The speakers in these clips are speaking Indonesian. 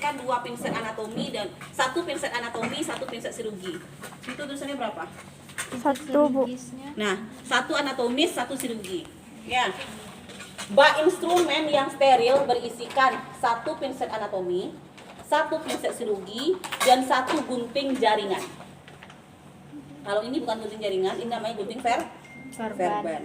membersihkan 2 pinset anatomi dan 1 pinset anatomi, 1 pinset sirugi. Itu tulisannya berapa? 1, Bu. Nah, 1 anatomis, 1 sirugi. Ya. Bak instrumen yang steril berisikan 1 pinset anatomi, 1 pinset sirugi, dan 1 gunting jaringan. Kalau ini bukan gunting jaringan, ini namanya gunting verban.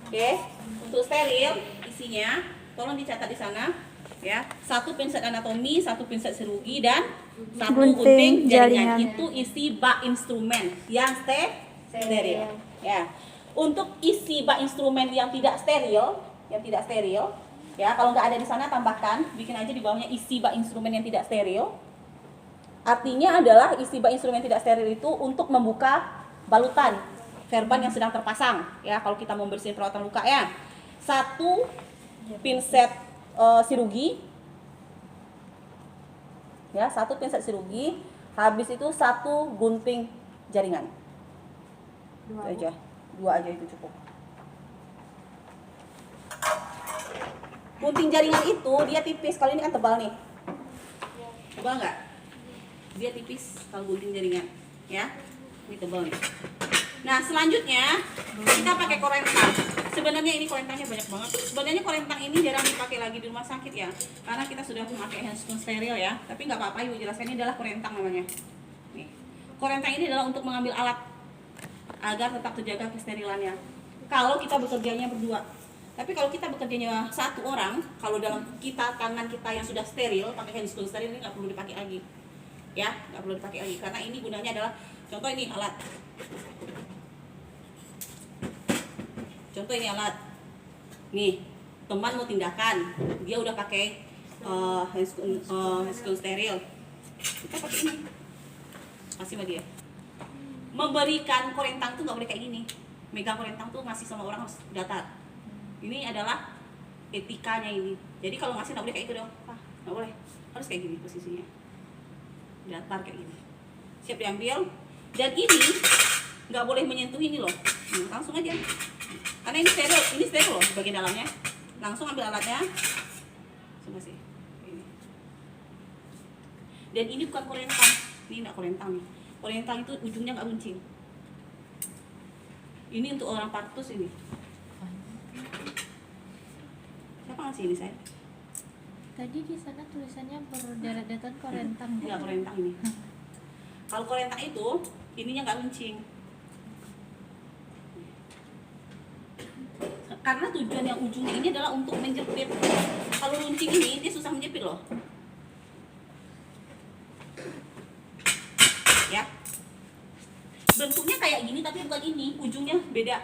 Oke, untuk steril isinya, tolong dicatat di sana, ya. 1 pinset anatomi, 1 pinset sirugi, dan 1 gunting jaringan. Itu isi bak instrumen yang steril. Ya. Untuk isi bak instrumen yang tidak steril, ya, kalau nggak ada di sana tambahkan, bikin aja di bawahnya isi bak instrumen yang tidak steril. Artinya adalah isi bak instrumen tidak steril itu untuk membuka balutan verban yang sedang terpasang, ya, kalau kita membersihin perawatan luka, ya. 1 pinset sirugi, ya, 1 pinset sirugi, habis itu 1 gunting jaringan. Itu aja, 2 aja itu cukup. Gunting jaringan itu dia tipis, kalau ini kan tebal nih. Tebal nggak? Dia tipis kalau gunting jaringan, ya. Ini tebal nih. Nah, selanjutnya kita pakai korentang. Sebenarnya ini korentangnya banyak banget. Sebenarnya korentang ini jarang dipakai lagi di rumah sakit, ya, karena kita sudah memakai handscoon steril, ya. Tapi nggak apa-apa, Ibu jelaskan ini adalah korentang namanya. Nih, korentang ini adalah untuk mengambil alat agar tetap terjaga kesterilannya. Kalau kita bekerjanya berdua. Tapi kalau kita bekerjanya 1 orang, kalau dalam tangan kita yang sudah steril, pakai handscoon steril, ini nggak perlu dipakai lagi, ya, nggak perlu dipakai lagi, karena ini gunanya adalah, contoh ini alat. Contoh ini alat. Nih, teman mau tindakan, dia udah pakai handscoon steril. Kita pakai ini. Kasih sama dia. Memberikan korentang tuh nggak boleh kayak gini. Megang korentang tuh masih sama orang harus datar. Ini adalah etikanya ini. Jadi kalau ngasih nggak boleh kayak itu dong. Nggak boleh. Harus kayak gini posisinya. Datar kayak gini. Siap diambil. Dan ini nggak boleh menyentuh ini loh. Langsung aja. Karena ini steril loh bagian dalamnya. Langsung ambil alatnya. Langsung kasih. Ini. Dan ini bukan korentang. Ini enggak korentang nih. Korentang itu ujungnya nggak runcing. Ini untuk orang partus ini. Siapa ngasih ini, saya? Tadi di sana tulisannya berderet-deretan korentang. Enggak korentang ini. Kalau korentang itu ininya nggak runcing. Karena tujuan yang ujungnya ini adalah untuk menjepit. Kalau runcing ini dia susah menjepit loh. Ya. Bentuknya kayak gini tapi bukan ini, ujungnya beda.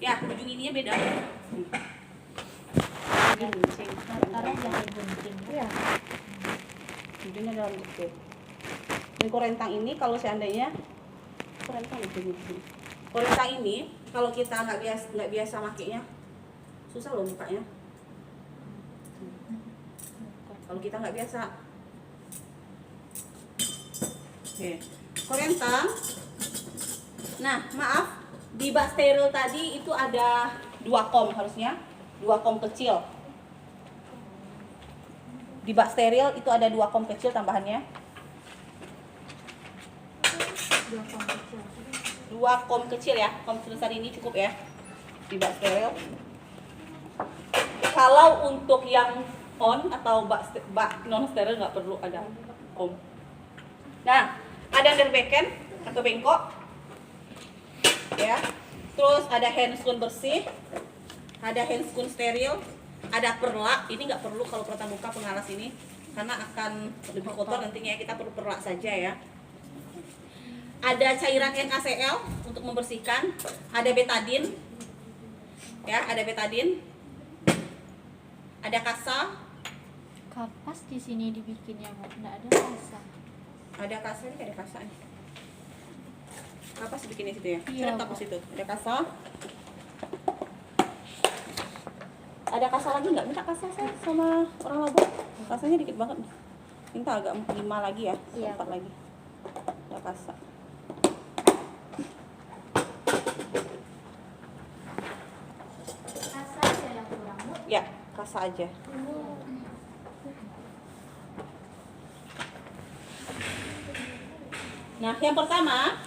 Ya, ujung ininya beda. Ini runcing. Taruh jangan gunting. Iya. Ujungnya dalam jepit. Dan korentang ini kalau seandainya korentang ini. Korentang ini kalau kita nggak biasa makainya susah loh bukanya. Kalau kita nggak biasa. Oke, korentang. Nah, maaf, di bak steril tadi itu ada 2 kom harusnya, 2 kom kecil. Di bak steril itu ada 2 kom kecil tambahannya. 2 kom kecil ya, kom sebesar ini cukup ya di bak steril. Kalau untuk yang on atau bak non steril nggak perlu ada kom. Nah, ada underbeken atau bengkok, ya. Terus ada handscoon bersih, ada handscoon steril, ada perlak. Ini nggak perlu kalau perawatan luka pengalas ini karena akan lebih kotor nantinya, kita perlu perlak saja ya. Ada cairan NaCl untuk membersihkan, ada betadin, ya, ada betadin, ada kasa. Kapas di sini dibikinnya, Bu. Nggak ada kasa. Ada kasa nih, ada kasa nih. Kapas bikinnya situ ya? Iya, Saya kapas itu. Ada kasa. Ada kasa lagi nggak? Minta kasa saya sama orang Labuan. Kasanya dikit banget. Minta agak 5 lagi ya, Iya. 4 lagi. Ada kasa. Rasa aja yang kurang, Bu. Ya, kasa aja. Nah, yang pertama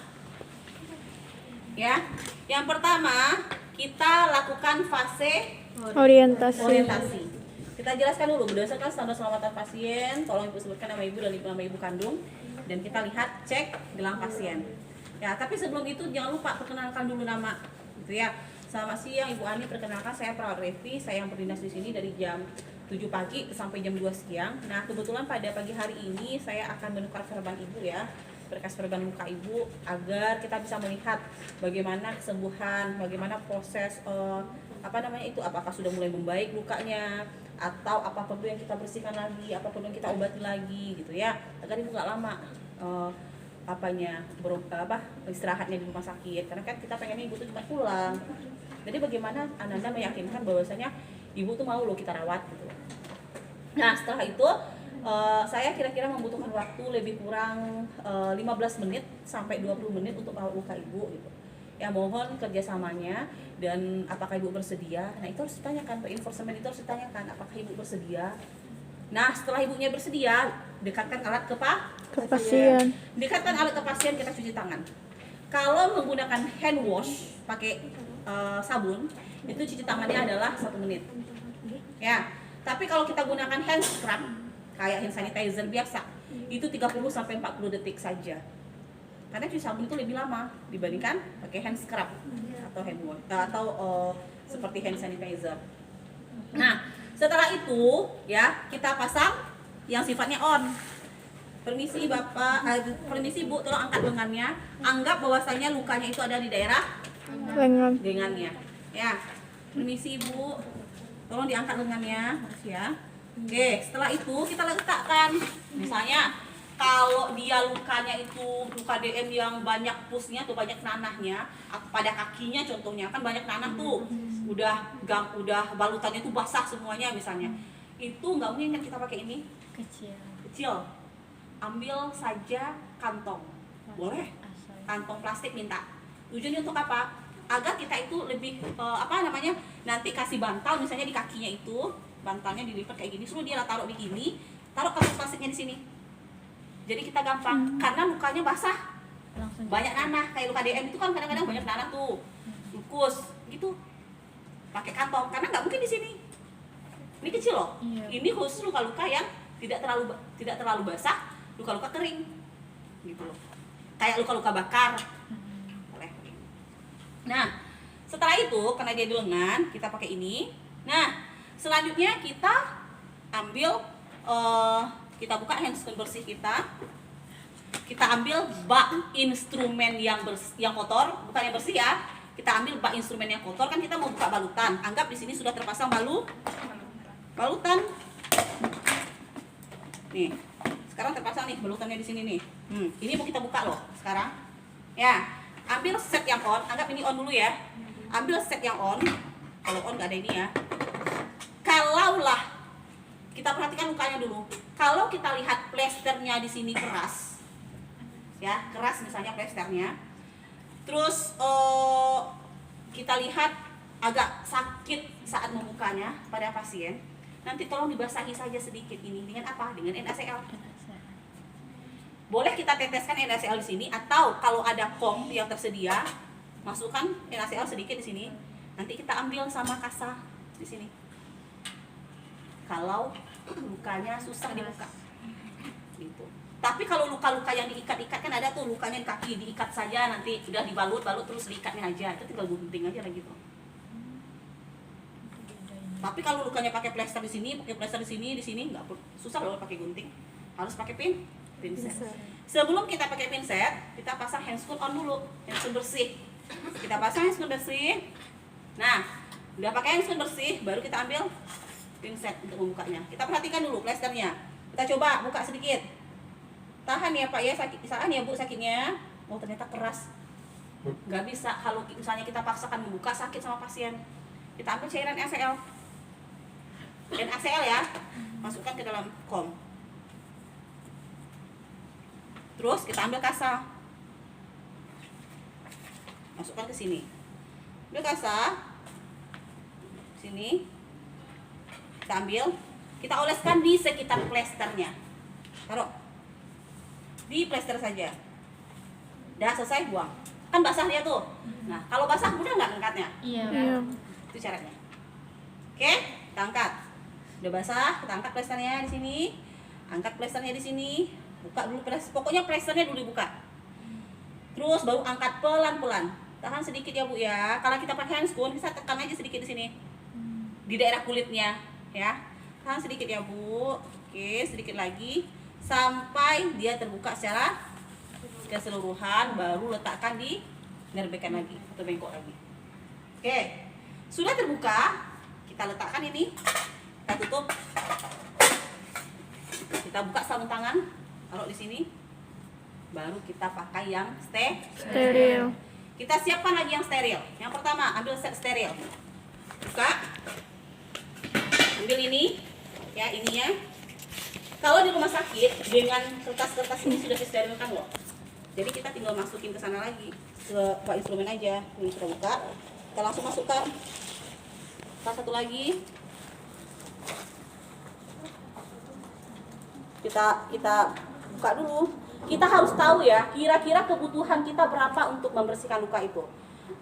ya, yang pertama kita lakukan fase orientasi. Kita jelaskan dulu berdasarkan standar keselamatan pasien, tolong ibu sebutkan nama ibu dan nama ibu kandung, dan kita lihat cek gelang pasien. Ya, tapi sebelum itu jangan lupa perkenalkan dulu nama, gitu ya. Selamat siang Ibu Ani, perkenalkan saya Perawat Revi, saya yang berdinas di sini dari jam 7 pagi sampai jam 2 siang. Nah, kebetulan pada pagi hari ini saya akan menukar verban Ibu ya, berkas verban muka Ibu, agar kita bisa melihat bagaimana kesembuhan, bagaimana proses apakah sudah mulai membaik lukanya, atau apa perlu yang kita bersihkan lagi, apa perlu yang kita obati lagi, gitu ya, agar Ibu nggak lama istirahatnya di rumah sakit, karena kan kita pengennya Ibu tuh cuma pulang. Jadi bagaimana Anda meyakinkan bahwasanya Ibu tuh mau loh kita rawat gitu. Nah, setelah itu saya kira-kira membutuhkan waktu lebih kurang 15 menit sampai 20 menit untuk merawat luka Ibu gitu. Ya, mohon kerjasamanya, dan apakah Ibu bersedia. Nah, itu harus ditanyakan, enforcement itu harus ditanyakan apakah Ibu bersedia. Nah, setelah Ibunya bersedia, dekatkan alat ke pasien. Dekatkan alat ke pasien, kita cuci tangan. Kalau menggunakan hand wash pakai sabun, itu cuci tangannya adalah 1 menit. Ya, tapi kalau kita gunakan hand scrub kayak hand sanitizer biasa, itu 30 sampai 40 detik saja. Karena cuci sabun itu lebih lama dibandingkan pakai hand scrub atau hand wash atau seperti hand sanitizer. Nah, setelah itu ya kita pasang yang sifatnya on. Permisi Bapak, permisi Bu, tolong angkat lengannya. Anggap bahwasanya lukanya itu ada di daerah lengannya. Ya, permisi Ibu, tolong diangkat lengannya, makasih ya. Oke, setelah itu kita letakkan. Misalnya kalau dia lukanya itu luka DM yang banyak pusnya atau banyak nanahnya, pada kakinya contohnya kan banyak nanah tuh, udah balutannya tuh basah semuanya misalnya, itu nggak mungkin kan kita pakai ini kecil. Ambil saja kantong, boleh kantong plastik minta. Tujuannya untuk apa? Agar kita itu lebih nanti kasih bantal misalnya di kakinya itu, bantalnya dilipat kayak gini, suruh dia taruh di gini, taruh kantong plastiknya di sini. Jadi kita gampang, karena lukanya basah, banyak nanah. Kayak luka DM itu kan kadang-kadang banyak nanah tuh, lukus gitu. Pakai kantong, karena nggak mungkin di sini. Ini kecil loh. Ini khusus luka-luka yang tidak terlalu basah, luka-luka kering, gitu loh. Kayak luka-luka bakar. Boleh. Nah, setelah itu karena dia di lengan, kita pakai ini. Nah, selanjutnya kita ambil kita buka handphone bersih kita ambil bak instrumen yang kotor, bukan yang bersih ya. Kita ambil bak instrumen yang kotor, kan kita mau buka balutan. Anggap di sini sudah terpasang balutan. Nih, sekarang terpasang nih balutannya di sini nih. Ini mau kita buka loh sekarang. Ya, ambil set yang on. Anggap ini on dulu ya. Ambil set yang on. Kalau on nggak ada ini ya. Kalaulah kita perhatikan lukanya dulu. Kalau kita lihat plesternya di sini keras, ya keras misalnya plesternya. Terus kita lihat agak sakit saat membukanya pada pasien. Nanti tolong dibasahi saja sedikit ini dengan apa? Dengan NaCl. Boleh kita teteskan NaCl di sini, atau kalau ada foam yang tersedia, masukkan NaCl sedikit di sini. Nanti kita ambil sama kasa di sini. Kalau lukanya susah dibuka, gitu. Tapi kalau luka-luka yang diikat-ikat kan ada tuh, lukanya di kaki diikat saja, nanti sudah dibalut terus diikatnya aja, itu tinggal gunting aja lagi tuh. Tapi kalau lukanya pakai plester di sini nggak susah loh pakai gunting, harus pakai pinset. Sebelum kita pakai pinset, kita pasang handscoon on dulu, handscoon bersih. Kita pasang handscoon bersih. Nah, udah pakai handscoon bersih, baru kita ambil pinset untuk membukanya. Kita perhatikan dulu plesternya. Kita coba buka sedikit. Tahan ya Pak ya, tahan ya Bu sakitnya. Oh ternyata keras. Nggak bisa kalau misalnya kita paksakan membuka, sakit sama pasien. Kita ambil cairan NaCl. Dan NaCl ya, masukkan ke dalam kom. Terus kita ambil kasa. masukkan ke sini. Udah kasah. Sini. Kita ambil, kita oleskan di sekitar plesternya. Taruh. Di plester saja. Udah selesai, buang. Kan basah dia tuh. Nah, kalau basah mudah nggak angkatnya? Iya. Itu caranya. Oke, kita angkat. Udah basah, kita angkat plesternya di sini. Angkat plesternya di sini. Buka dulu pokoknya plesternya dulu dibuka. Terus baru angkat pelan-pelan. Tahan sedikit ya Bu ya. Kalau kita pakai handscoon, kita tekan aja sedikit di sini. Di daerah kulitnya, ya. Tahan sedikit ya Bu. Oke, sedikit lagi sampai dia terbuka secara keseluruhan, baru letakkan di nerbekan lagi atau bengkok lagi. Oke. Sudah terbuka, kita letakkan ini. Kita tutup. Kita buka sarung tangan, taruh di sini. Baru kita pakai yang Steril. Kita siapkan lagi yang steril. Yang pertama, ambil set steril. Buka. Ambil ini, ya ininya. Kalau di rumah sakit dengan kertas-kertas ini sudah disterilkan loh. Jadi kita tinggal masukin ke sana lagi, ke bak instrumen aja. Ini sudah buka. Kita langsung masukkan. Kita satu lagi. Kita buka dulu. Kita harus tahu ya, kira-kira kebutuhan kita berapa untuk membersihkan luka itu.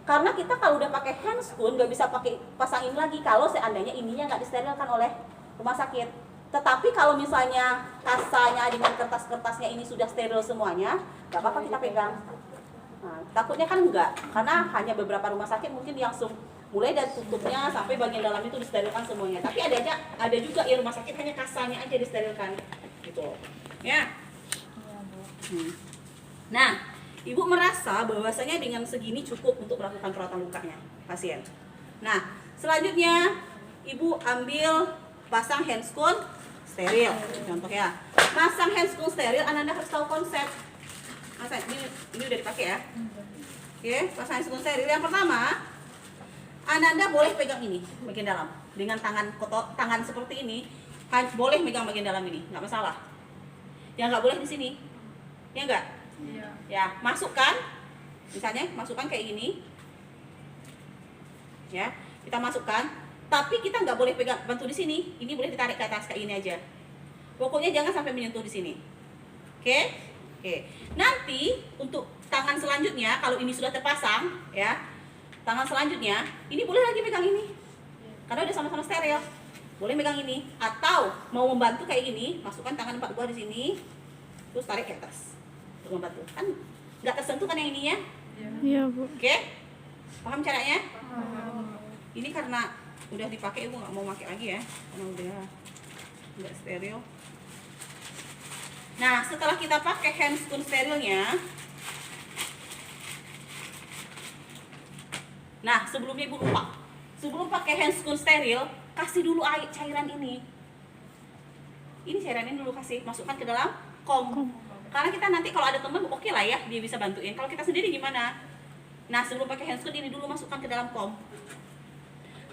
Karena kita kalau udah pakai handscoon nggak bisa pakai pasangin lagi kalau seandainya ininya nggak disterilkan oleh rumah sakit. Tetapi kalau misalnya kasanya dengan kertas-kertasnya ini sudah steril semuanya, nggak apa-apa kita pegang. Nah, takutnya kan enggak, karena hanya beberapa rumah sakit mungkin langsung mulai dari tutupnya sampai bagian dalam itu disterilkan semuanya. Tapi ada juga ya rumah sakit hanya kasanya aja disterilkan, gitu. Ya. Nah, Ibu merasa bahwasanya dengan segini cukup untuk melakukan perawatan lukanya pasien. Nah, selanjutnya Ibu ambil pasang handscoon steril, contoh ya. Pasang handscoon steril, Anda harus tahu konsep. Masa ini udah dipakai ya. Oke, pasang handscoon steril. Yang pertama, Anda boleh pegang ini bagian dalam dengan tangan seperti ini, boleh megang bagian dalam ini, nggak masalah. Yang nggak boleh di sini. Ya enggak? Iya. Ya, masukkan. Misalnya masukkan kayak gini. Ya, kita masukkan, tapi kita nggak boleh pegang bantu di sini. Ini boleh ditarik ke atas kayak ini aja. Pokoknya jangan sampai menyentuh di sini. Oke? Oke. Nanti untuk tangan selanjutnya kalau ini sudah terpasang, ya. Tangan selanjutnya, ini boleh lagi pegang ini. Karena udah sama-sama steril. Boleh pegang ini atau mau membantu kayak gini, masukkan tangan 4 buah di sini. Terus tarik ke atas. Untuk membantu, kan nggak tersentuh kan yang ininya? Iya Bu. Oke, paham caranya? Ini karena udah dipakai, Ibu nggak mau pakai lagi ya, karena udah nggak steril. Nah, setelah kita pakai handscoon sterilnya, nah sebelumnya Ibu lupa, sebelum pakai handscoon steril, kasih dulu air cairan ini. Ini cairan ini dulu kasih, masukkan ke dalam kom. Karena kita nanti kalau ada teman oke lah ya, dia bisa bantuin. Kalau kita sendiri gimana? Nah, sebelum pakai handscoon ini dulu masukkan ke dalam kom.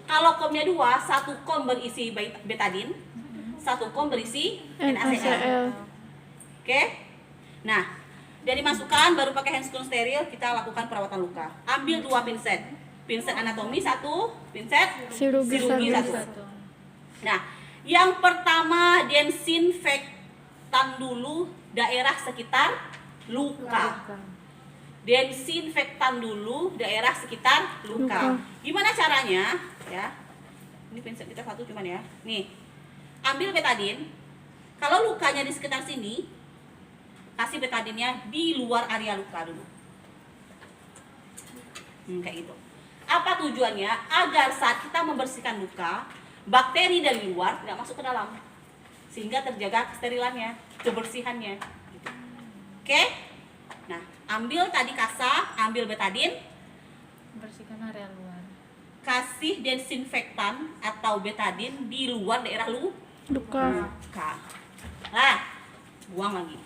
Kalau komnya 2, 1 kom berisi betadine, 1 kom berisi NaCl. Oke? Nah, dari masukkan baru pakai handscoon steril, kita lakukan perawatan luka. Ambil 2 pinset. Pinset anatomi 1, pinset Chirurgi 1. Nah, yang pertama desinfektan dulu daerah sekitar luka. Desinfektan dulu daerah sekitar luka. Gimana caranya? Ya. Ini pinset kita 1 cuman ya. Nih. Ambil betadine. Kalau lukanya di sekitar sini, kasih betadinnya di luar area luka dulu. Kayak gitu. Apa tujuannya? Agar saat kita membersihkan luka, bakteri dari luar tidak masuk ke dalam. Sehingga terjaga kesterilannya, kebersihannya gitu. Oke? Nah, ambil tadi kasa, ambil betadine, Bersihkan area luar. kasih desinfektan atau betadine di luar daerah Luka. luka. Nah, buang lagi.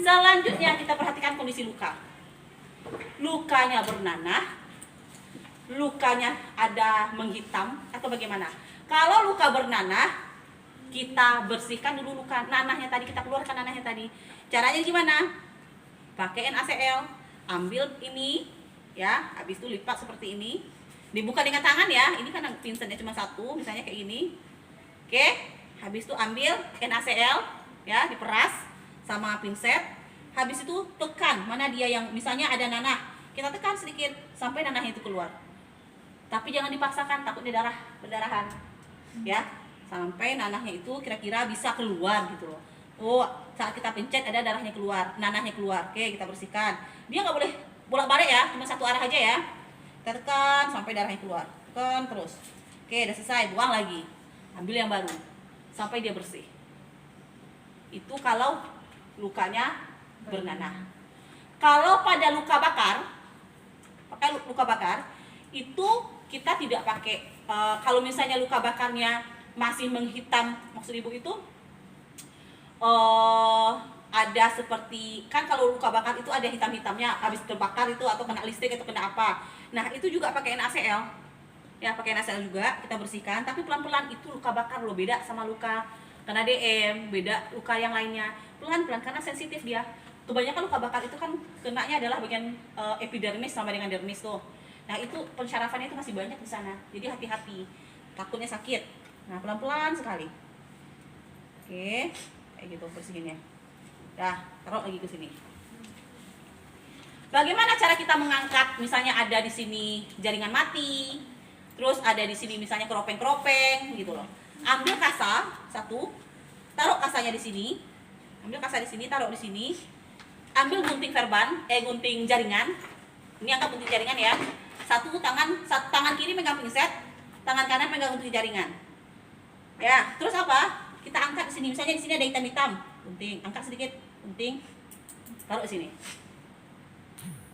Selanjutnya kita perhatikan kondisi luka. Lukanya bernanah, lukanya ada menghitam atau bagaimana? Kalau luka bernanah, kita bersihkan dulu luka nanahnya tadi, kita keluarkan nanahnya tadi. Caranya gimana? Pakai NaCl, ambil ini, ya. Habis itu lipat seperti ini, dibuka dengan tangan ya. Ini kan pinsetnya cuma satu, misalnya kayak gini. Oke, habis itu ambil NaCl ya, diperas sama pinset. Habis itu tekan mana dia yang misalnya ada nanah, kita tekan sedikit sampai nanahnya itu keluar. Tapi jangan dipaksakan, takutnya pendarahan ya, sampai nanahnya itu kira-kira bisa keluar gitu loh. Oh, saat kita pencet ada darahnya keluar, nanahnya keluar. Oke, kita bersihkan. Dia nggak boleh bolak-balik ya, cuma satu arah aja ya. Kita tekan sampai darahnya keluar, tekan terus. Oke, udah selesai, buang lagi, ambil yang baru sampai dia bersih. Itu kalau lukanya bernanah. Kalau pada luka bakar itu kita tidak pakai. Kalau misalnya luka bakarnya masih menghitam, maksud ibu itu ada seperti, kan kalau luka bakar itu ada hitam-hitamnya habis terbakar itu, atau kena listrik atau kena apa. Nah itu juga pakai NaCl ya, pakai NaCl juga kita bersihkan, tapi pelan-pelan. Itu luka bakar loh, beda sama luka kena DM, beda luka yang lainnya. Pelan-pelan karena sensitif dia. Kebanyakan luka bakar itu kan kenanya adalah bagian epidermis sama dengan dermis tuh. Nah itu pensyarafannya itu masih banyak di sana, jadi hati-hati, takutnya sakit. Nah pelan-pelan sekali. Oke, kayak gitu bersihinnya. Dah, taruh lagi ke sini. Bagaimana cara kita mengangkat? Misalnya ada di sini jaringan mati, terus ada di sini misalnya keropeng-keropeng gitu loh. Ambil kasa satu, taruh kasanya di sini. Ambil kasa di sini, taruh di sini. Ambil gunting gunting jaringan. Ini angkat gunting jaringan ya. Satu tangan kiri megang pinset, tangan kanan megang gunting jaringan. Ya, terus apa? Kita angkat di sini. Misalnya di sini ada hitam-hitam, gunting, angkat sedikit, gunting, taruh di sini.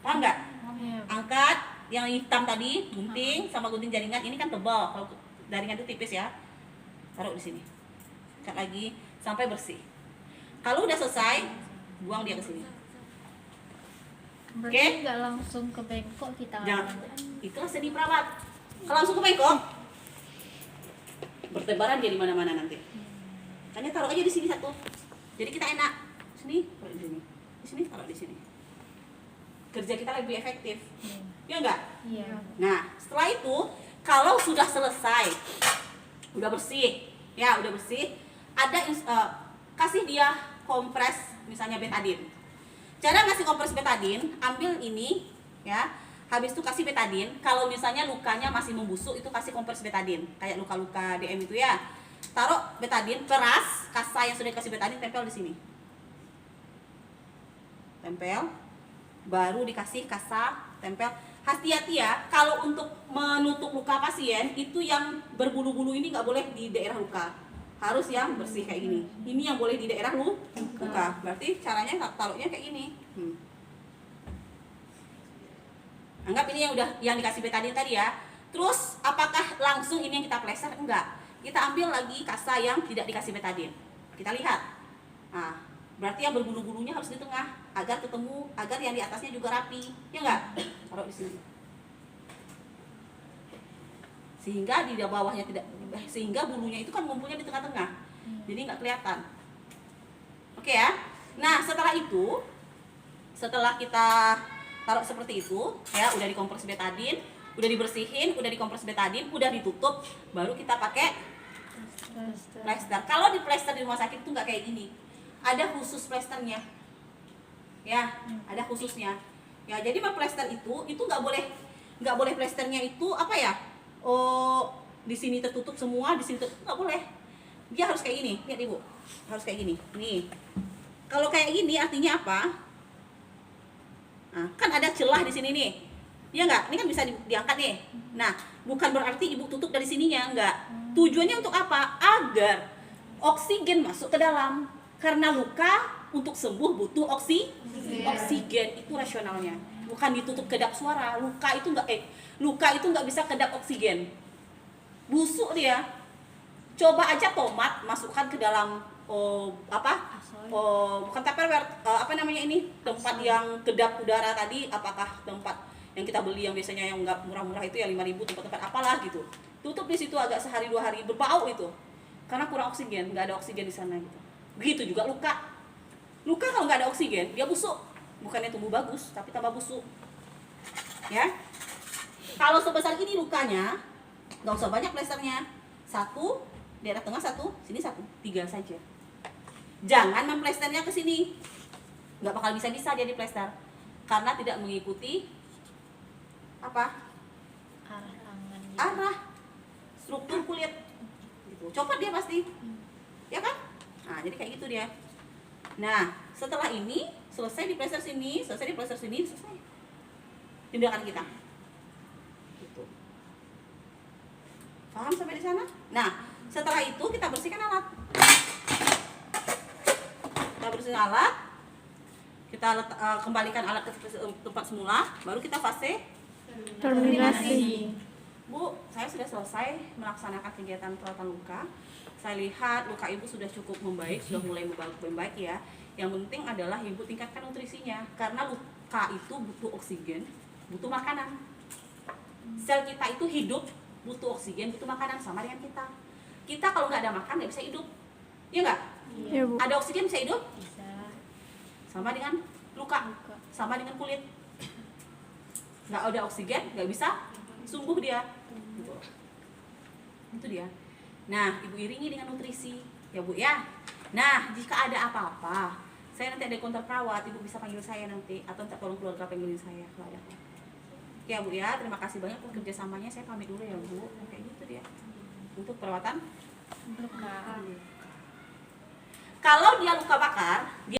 Paham nggak? Iya. Angkat yang hitam tadi, gunting sama gunting jaringan. Ini kan tebal, kalau jaringan itu tipis ya. Taruh di sini. Angkat lagi sampai bersih. Kalau udah selesai, buang dia ke sini. Berarti nggak langsung ke bengkok kita. Jangan. Itulah seni perawat. Kalau langsung ke bengkok, bertebaran dia di mana-mana nanti. Hanya taruh aja di sini satu. Jadi kita enak. Sini, taruh di sini. Di sini, taruh di sini. Kerja kita lebih efektif. Ya enggak? Iya. Nah, setelah itu kalau sudah selesai, udah bersih, ya udah bersih, ada kasih dia kompres, misalnya betadine. Cara ngasih kompres betadine, ambil ini, ya. Habis itu kasih betadine. Kalau misalnya lukanya masih membusuk, itu kasih kompres betadine. Kayak luka-luka DM itu ya. Taruh betadine, peras, kasa yang sudah dikasih betadine, tempel di sini. Tempel. Baru dikasih kasa, tempel. Hati-hati ya, kalau untuk menutup luka pasien itu yang berbulu-bulu ini nggak boleh di daerah luka, harus yang bersih kayak gini. Ini yang boleh di daerah luka. Berarti caranya taruhnya kayak gini. Anggap ini yang dikasih betadine tadi ya. Terus apakah langsung ini yang kita plester? Enggak. Kita ambil lagi kasa yang tidak dikasih betadine. Kita lihat. Nah, berarti yang berbulu-bulunya harus di tengah agar ketemu, agar yang di atasnya juga rapi. Ya enggak? Taruh di sini. Sehingga di bawahnya tidak, sehingga bulunya itu kan ngumpulnya di tengah-tengah. Jadi nggak kelihatan. Oke ya. Nah, setelah itu, setelah kita taruh seperti itu, ya udah dikompres betadine, udah dibersihin, udah dikompres betadine, udah ditutup, baru kita pakai plester. Kalau di plester di rumah sakit tuh nggak kayak gini. Ada khusus plesternya. Ya, ada khususnya. Ya, jadi plester itu nggak boleh plesternya itu apa ya? Oh, di sini tertutup semua, di sini tertutup, nggak boleh. Dia harus kayak gini, lihat ibu, harus kayak gini. Nih, kalau kayak gini artinya apa? Nah, kan ada celah di sini nih, ya nggak? Ini kan bisa diangkat nih. Nah, bukan berarti ibu tutup dari sininya, nggak. Tujuannya untuk apa? Agar oksigen masuk ke dalam. Karena luka untuk sembuh butuh oksigen, itu rasionalnya. Bukan ditutup kedap suara. Luka itu nggak bisa kedap oksigen. Busuk dia. Coba aja tomat masukkan ke dalam bukan tupperware, apa namanya ini, tempat yang kedap udara tadi, apakah tempat yang kita beli yang biasanya yang nggak murah-murah itu ya 5.000, tempat-tempat apalah gitu. Tutup di situ agak sehari 2 hari, berbau itu. Karena kurang oksigen, nggak ada oksigen di sana gitu. Begitu juga luka. Luka kalau nggak ada oksigen, dia busuk. Bukannya tumbuh bagus, tapi tambah busuk. ya. Kalau sebesar ini lukanya, nggak usah banyak plesternya. 1, daerah tengah 1, sini 1, 3 saja. Jangan memplesternya ke sini, nggak bakal bisa dia diplester karena tidak mengikuti apa? Arah tangan gitu. Arah struktur kulit. Gitu. Copot dia pasti, ya kan? Nah, jadi kayak gitu dia. Nah, setelah ini selesai diplester sini, selesai, selesai. Tindakan kita. Gitu. Paham sampai di sana? Nah, setelah itu kita bersihkan alat. Kita bersihkan alat. Kita kembalikan alat ke tempat semula, baru kita fase Terminasi. Bu, saya sudah selesai melaksanakan kegiatan perawatan luka. Saya lihat luka ibu sudah cukup membaik, sudah mulai membaik ya. Yang penting adalah ibu tingkatkan nutrisinya, karena luka itu butuh oksigen, butuh makanan. Sel kita itu hidup butuh oksigen, butuh makanan, sama dengan kita. Kita kalau nggak ada makan nggak bisa hidup, iya nggak? Iya, Bu. Ada oksigen bisa hidup, Bisa. sama dengan luka, Luka. sama dengan kulit. Nggak ada oksigen nggak bisa sembuh dia. Gitu. Itu dia. Nah, ibu iringi dengan nutrisi ya Bu ya. Nah, jika ada apa-apa, saya nanti ada konter perawat, ibu bisa panggil saya nanti, atau minta tolong keluarga panggilin saya kalau ada apa. Oke ya Bu ya, terima kasih banyak untuk kerjasamanya. Saya pamit dulu ya Bu. Kayak gitu dia. Untuk perawatan Luka. kalau dia luka bakar, dia